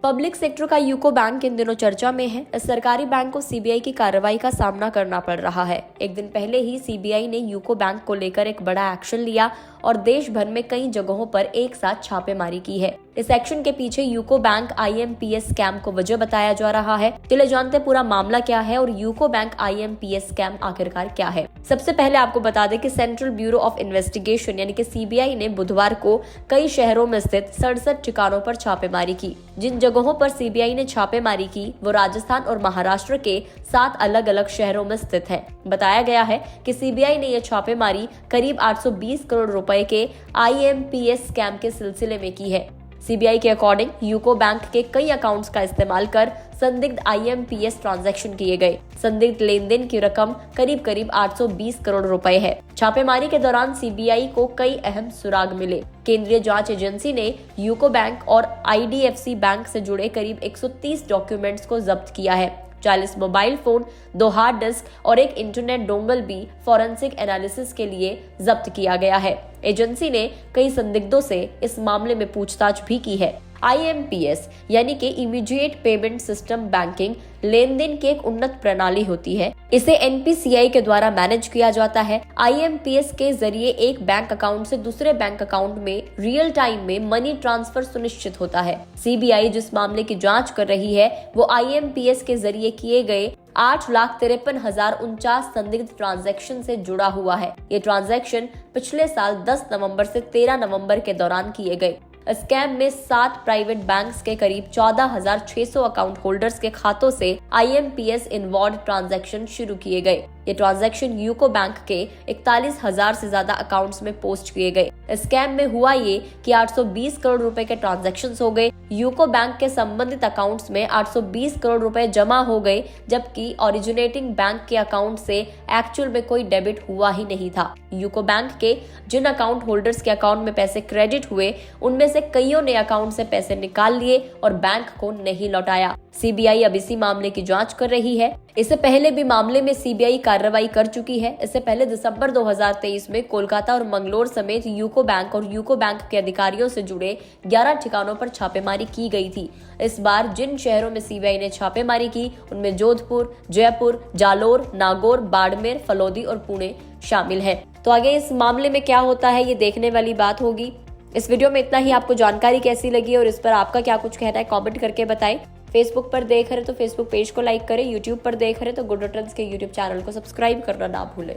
Public sector का UCO bank इन दिनों चर्चा में है। इस सरकारी बैंक को सीबीआई की कार्रवाई का सामना करना पड़ रहा है। एक दिन पहले ही सीबीआई ने यूको बैंक को लेकर एक बड़ा एक्शन लिया और देश भर में कई जगहों पर एक साथ छापेमारी की है। इस एक्शन के पीछे यूको बैंक आईएमपीएस स्कैम को वजह बताया जा रहा है। चलिए जानते पूरा मामला क्या है और यूको बैंक आईएमपीएस स्कैम आखिरकार क्या है। सबसे पहले आपको बता दें कि सेंट्रल ब्यूरो ऑफ इन्वेस्टिगेशन यानी कि सीबीआई ने बुधवार को कई शहरों में स्थित 67 ठिकानों पर छापेमारी की। जिन जगहों पर सीबीआई ने छापेमारी की वो राजस्थान और महाराष्ट्र के 7 अलग अलग शहरों में स्थित है। बताया गया है कि सीबीआई ने यह छापेमारी करीब 820 करोड़ रुपए के आईएमपीएस स्कैम के सिलसिले में की है। सीबीआई के अकॉर्डिंग यूको बैंक के कई अकाउंट्स का इस्तेमाल कर संदिग्ध आईएमपीएस ट्रांजैक्शन किए गए। संदिग्ध लेन देन की रकम करीब 820 करोड़ रुपए है। छापेमारी के दौरान सीबीआई को कई अहम सुराग मिले। केंद्रीय जांच एजेंसी ने यूको बैंक और आईडीएफसी बैंक से जुड़े करीब 130 डॉक्यूमेंट्स को जब्त किया है। 40 मोबाइल फोन, 2 हार्ड डिस्क और एक इंटरनेट डोंगल भी फॉरेंसिक एनालिसिस के लिए जब्त किया गया है। एजेंसी ने कई संदिग्धों से इस मामले में पूछताछ भी की है। आईएमपीएस यानी कि इमीडिएट पेमेंट सिस्टम बैंकिंग लेन देन की एक उन्नत प्रणाली होती है। इसे एनपीसीआई के द्वारा मैनेज किया जाता है। आईएमपीएस के जरिए एक बैंक अकाउंट से दूसरे बैंक अकाउंट में रियल टाइम में मनी ट्रांसफर सुनिश्चित होता है। सीबीआई जिस मामले की जांच कर रही है वो आईएमपीएस के जरिए किए गए 8,53,049 संदिग्ध ट्रांजैक्शन से जुड़ा हुआ है। ये ट्रांजैक्शन पिछले साल 10 नवंबर से 13 नवंबर के दौरान किए गए। स्कैम में 7 प्राइवेट बैंक्स के करीब 14,600 अकाउंट होल्डर्स के खातों से आईएमपीएस इनवॉर्ड ट्रांजैक्शन शुरू किए गए। ये ट्रांजैक्शन यूको बैंक के 41,000 से ज्यादा अकाउंट्स में पोस्ट किए गए। स्कैम में हुआ ये कि 820 करोड़ रुपए के ट्रांजैक्शंस हो गए। यूको बैंक के संबंधित अकाउंट्स में 820 करोड़ रुपए जमा हो गए, जबकि ओरिजिनेटिंग बैंक के अकाउंट से एक्चुअल में कोई डेबिट हुआ ही नहीं था। यूको बैंक के जिन अकाउंट होल्डर्स के अकाउंट में पैसे क्रेडिट हुए उनमें से कईयों ने अकाउंट से पैसे निकाल लिए और बैंक को नहीं लौटाया। सीबीआई अब इसी मामले की जांच कर रही है। इससे पहले भी मामले में सीबीआई कार्रवाई कर चुकी है। इससे पहले दिसंबर 2023 में कोलकाता और मंगलोर समेत यूको बैंक और यूको बैंक के अधिकारियों से जुड़े 11 ठिकानों पर छापेमारी की गई थी। इस बार जिन शहरों में सीबीआई ने छापेमारी की उनमें जोधपुर, जयपुर, जालोर, नागौर, बाड़मेर, फलोदी और पुणे शामिल है। तो आगे इस मामले में क्या होता है ये देखने वाली बात होगी। इस वीडियो में इतना ही। आपको जानकारी कैसी लगी और इस पर आपका क्या कुछ कहना है कमेंट करके बताएं। फेसबुक पर देख रहे तो फेसबुक पेज को लाइक करें, यूट्यूब पर देख रहे तो गुड रिटर्न्स के यूट्यूब चैनल को सब्सक्राइब करना ना भूलें।